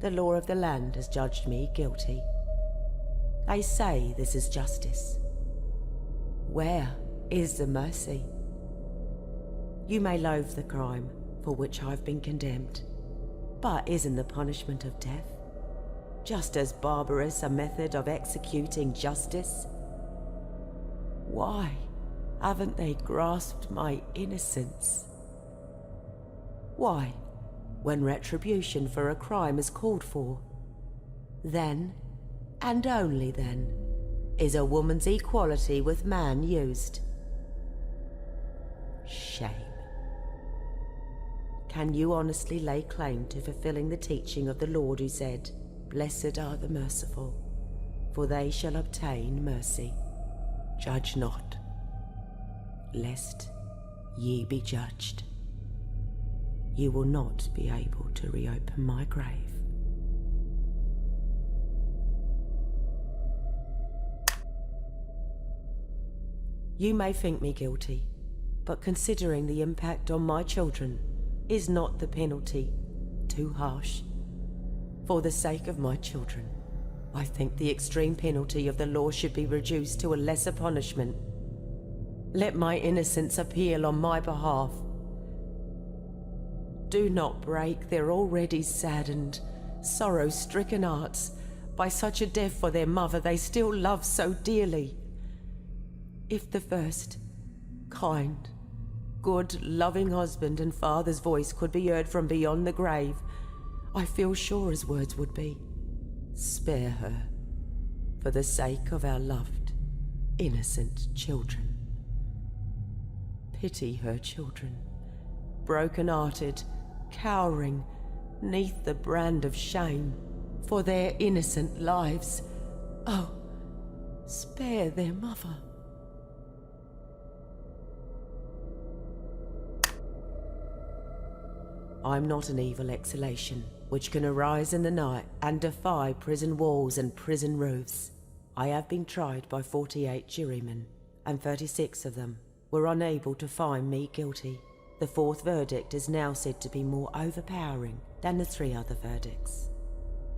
The law of the land has judged me guilty. They say this is justice. Where is the mercy? You may loathe the crime for which I've been condemned, but isn't the punishment of death just as barbarous a method of executing justice? Why haven't they grasped my innocence? Why, when retribution for a crime is called for, then, and only then, is a woman's equality with man used? Shame. Can you honestly lay claim to fulfilling the teaching of the Lord who said, "Blessed are the merciful, for they shall obtain mercy"? Judge not, lest ye be judged. You will not be able to reopen my grave. You may think me guilty, but considering the impact on my children, is not the penalty too harsh? For the sake of my children, I think the extreme penalty of the law should be reduced to a lesser punishment. Let my innocence appeal on my behalf. Do not break their already saddened, sorrow-stricken hearts by such a death for their mother they still love so dearly. If the first, kind, good, loving husband and father's voice could be heard from beyond the grave, I feel sure his words would be, "Spare her, for the sake of our loved, innocent children. Pity her children, broken-hearted, cowering, 'neath the brand of shame, for their innocent lives. Oh, spare their mother." I'm not an evil exhalation, which can arise in the night and defy prison walls and prison roofs. I have been tried by 48 jurymen, and 36 of them were unable to find me guilty. The fourth verdict is now said to be more overpowering than the 3 other verdicts.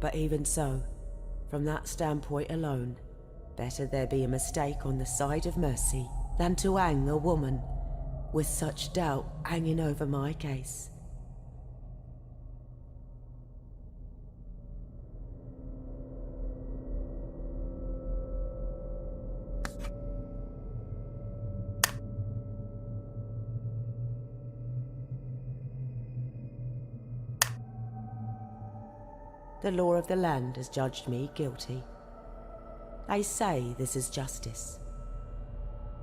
But even so, from that standpoint alone, better there be a mistake on the side of mercy than to hang a woman with such doubt hanging over my case. The law of the land has judged me guilty. They say this is justice.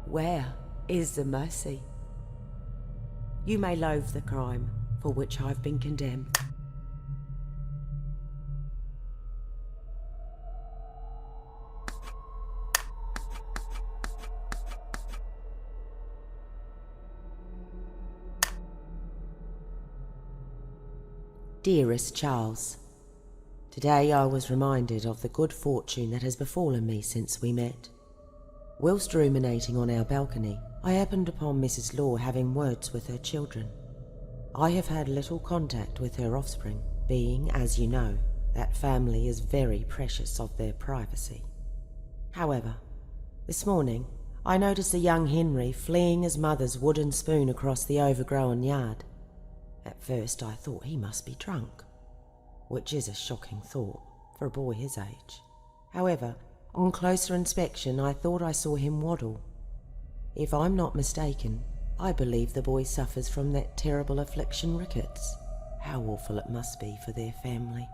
Where is the mercy? You may loathe the crime for which I've been condemned. Dearest Charles, today I was reminded of the good fortune that has befallen me since we met. Whilst ruminating on our balcony, I happened upon Mrs. Law having words with her children. I have had little contact with her offspring, being, as you know, that family is very precious of their privacy. However, this morning I noticed a young Henry fleeing his mother's wooden spoon across the overgrown yard. At first I thought he must be drunk, which is a shocking thought for a boy his age. However, on closer inspection I thought I saw him waddle. If I'm not mistaken, I believe the boy suffers from that terrible affliction rickets. How awful it must be for their family.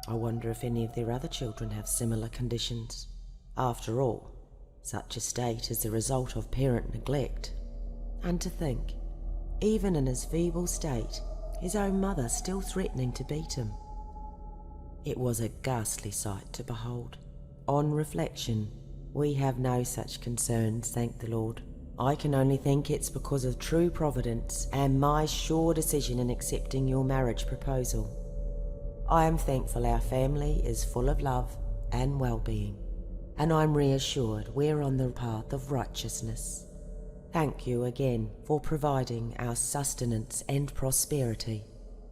I wonder if any of their other children have similar conditions. After all, such a state is the result of parent neglect. And to think, even in his feeble state, his own mother still threatening to beat him. It was a ghastly sight to behold. On reflection, we have no such concerns, thank the Lord. I can only think it's because of true providence and my sure decision in accepting your marriage proposal. I am thankful our family is full of love and well-being, and I'm reassured we're on the path of righteousness. Thank you again for providing our sustenance and prosperity.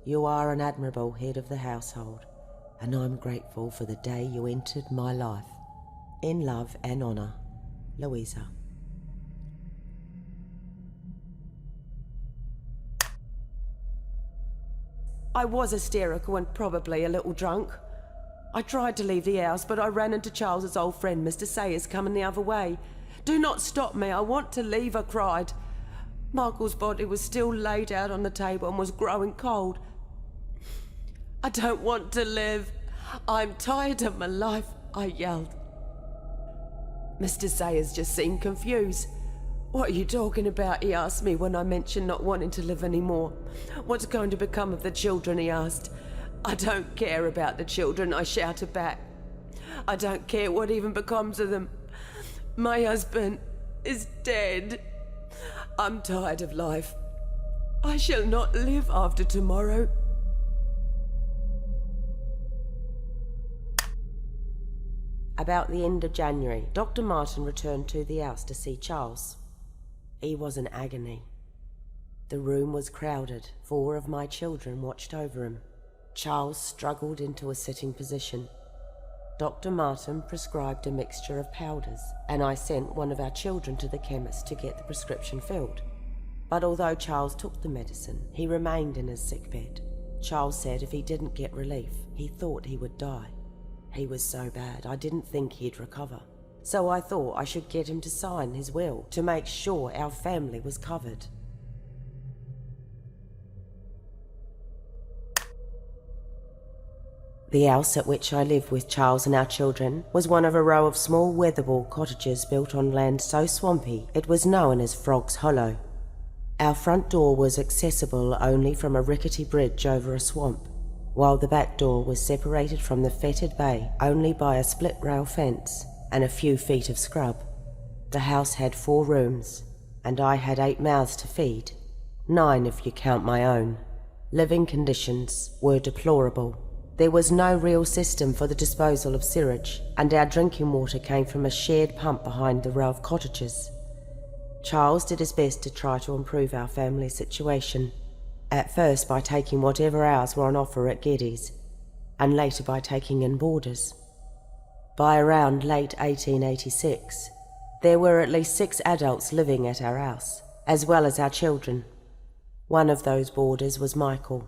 You are an admirable head of the household, and I'm grateful for the day you entered my life. In love and honour, Louisa. I was hysterical and probably a little drunk. I tried to leave the house, but I ran into Charles's old friend, Mr. Sayers, coming the other way. "Do not stop me, I want to leave," I cried. Michael's body was still laid out on the table and was growing cold. "I don't want to live. I'm tired of my life," I yelled. Mr. Sayers just seemed confused. "What are you talking about?" he asked me when I mentioned not wanting to live anymore. "What's going to become of the children?" he asked. "I don't care about the children," I shouted back. "I don't care what even becomes of them. My husband is dead. I'm tired of life. I shall not live after tomorrow." About the end of January, Dr. Martin returned to the house to see Charles. He was in agony. The room was crowded. 4 of my children watched over him. Charles struggled into a sitting position. Dr. Martin prescribed a mixture of powders, and I sent one of our children to the chemist to get the prescription filled. But although Charles took the medicine, he remained in his sickbed. Charles said if he didn't get relief, he thought he would die. He was so bad, I didn't think he'd recover. So I thought I should get him to sign his will to make sure our family was covered. The house at which I lived with Charles and our children was one of a row of small weatherboard cottages built on land so swampy it was known as Frog's Hollow. Our front door was accessible only from a rickety bridge over a swamp, while the back door was separated from the fetid bay only by a split rail fence and a few feet of scrub. The house had 4 rooms, and I had 8 mouths to feed, 9 if you count my own. Living conditions were deplorable. There was no real system for the disposal of sewage, and our drinking water came from a shared pump behind the row of cottages. Charles did his best to try to improve our family situation, at first by taking whatever hours were on offer at Geddes, and later by taking in boarders. By around late 1886, there were at least 6 adults living at our house, as well as our children. One of those boarders was Michael.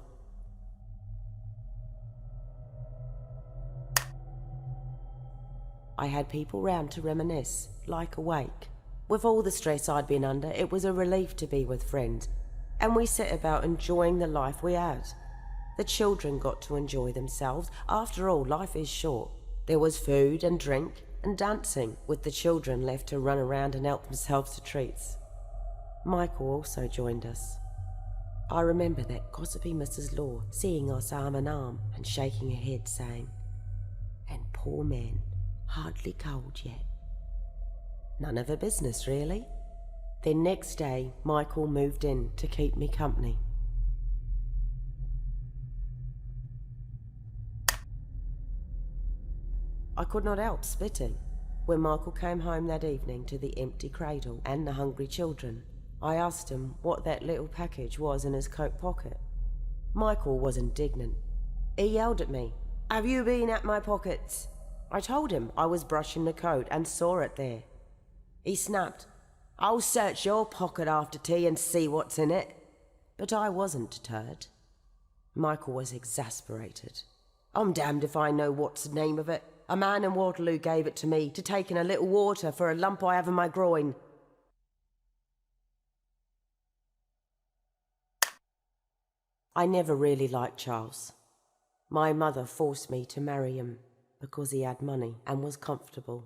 I had people round to reminisce, like a wake. With all the stress I'd been under, it was a relief to be with friends, and we set about enjoying the life we had. The children got to enjoy themselves. After all, life is short. There was food and drink and dancing, with the children left to run around and help themselves to treats. Michael also joined us. I remember that gossipy Mrs. Law seeing us arm in arm and shaking her head, saying, "And poor man, hardly cold yet." None of her business, really. Then next day, Michael moved in to keep me company. I could not help spitting. When Michael came home that evening to the empty cradle and the hungry children, I asked him what that little package was in his coat pocket. Michael was indignant. He yelled at me, "Have you been at my pockets?" I told him I was brushing the coat and saw it there. He snapped, "I'll search your pocket after tea and see what's in it." But I wasn't deterred. Michael was exasperated. "I'm damned if I know what's the name of it. A man in Waterloo gave it to me to take in a little water for a lump I have in my groin." I never really liked Charles. My mother forced me to marry him because he had money and was comfortable,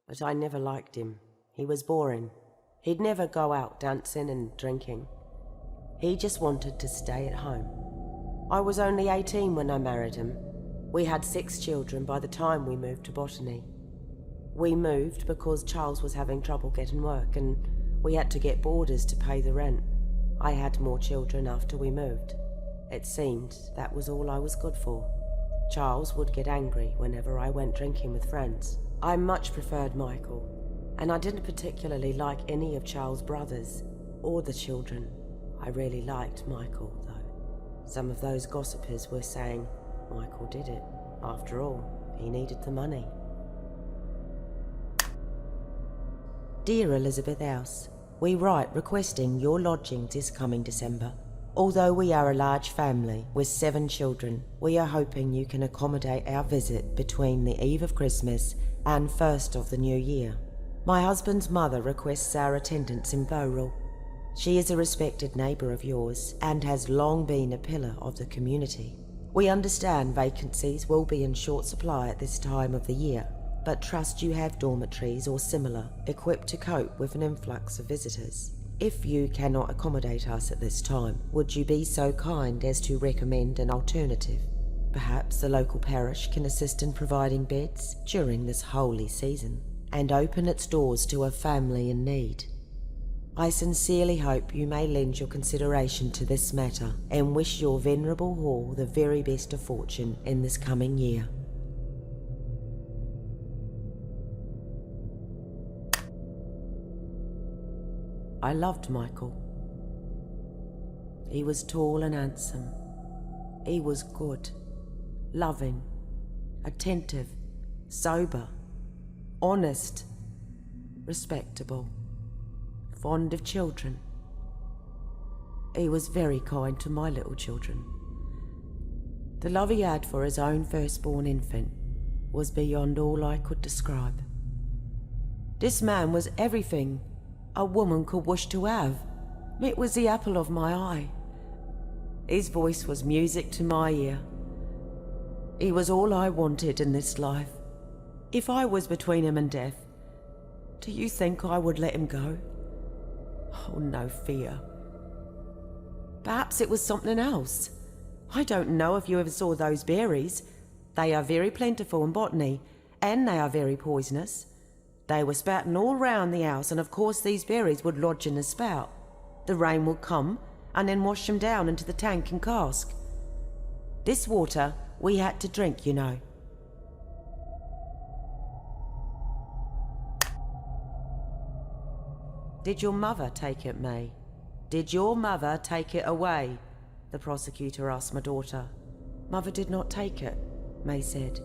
but I never liked him. He was boring. He'd never go out dancing and drinking. He just wanted to stay at home. I was only 18 when I married him. We had 6 children by the time we moved to Botany. We moved because Charles was having trouble getting work and we had to get boarders to pay the rent. I had more children after we moved. It seemed that was all I was good for. Charles would get angry whenever I went drinking with friends. I much preferred Michael, and I didn't particularly like any of Charles' brothers or the children. I really liked Michael, though. Some of those gossipers were saying Michael did it. After all, he needed the money. Dear Elizabeth House, we write requesting your lodging this coming December. Although we are a large family with 7 children, we are hoping you can accommodate our visit between the eve of Christmas and 1st of the new year. My husband's mother requests our attendance in Bowral. She is a respected neighbour of yours and has long been a pillar of the community. We understand vacancies will be in short supply at this time of the year, but trust you have dormitories or similar equipped to cope with an influx of visitors. If you cannot accommodate us at this time, would you be so kind as to recommend an alternative? Perhaps the local parish can assist in providing beds during this holy season and open its doors to a family in need. I sincerely hope you may lend your consideration to this matter and wish your venerable hall the very best of fortune in this coming year. I loved Michael. He was tall and handsome. He was good, loving, attentive, sober, honest, respectable, fond of children. He was very kind to my little children. The love he had for his own firstborn infant was beyond all I could describe. This man was everything a woman could wish to have. It was the apple of my eye. His voice was music to my ear. He was all I wanted in this life. If I was between him and death, do you think I would let him go? Oh, no fear. Perhaps it was something else. I don't know if you ever saw those berries. They are very plentiful in botany, and they are very poisonous. They were spouting all round the house, and of course these berries would lodge in the spout. The rain would come, and then wash them down into the tank and cask. This water we had to drink, you know. Did your mother take it, May? Did your mother take it away? The prosecutor asked my daughter. Mother did not take it, May said.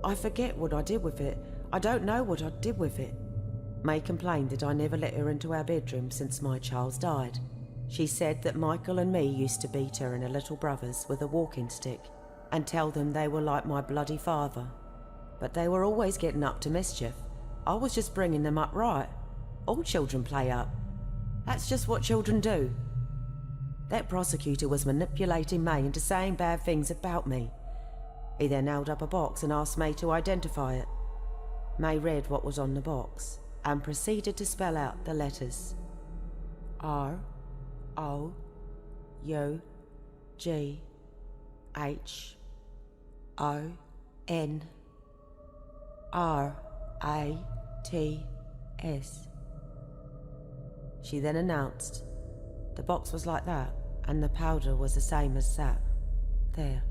I forget what I did with it. I don't know what I did with it. May complained that I never let her into our bedroom since my Charles died. She said that Michael and me used to beat her and her little brothers with a walking stick and tell them they were like my bloody father. But they were always getting up to mischief. I was just bringing them up right. All children play up. That's just what children do. That prosecutor was manipulating May into saying bad things about me. He then held up a box and asked May to identify it. May read what was on the box and proceeded to spell out the letters. ROUGHONRATS. She then announced, the box was like that, and the powder was the same as that. There.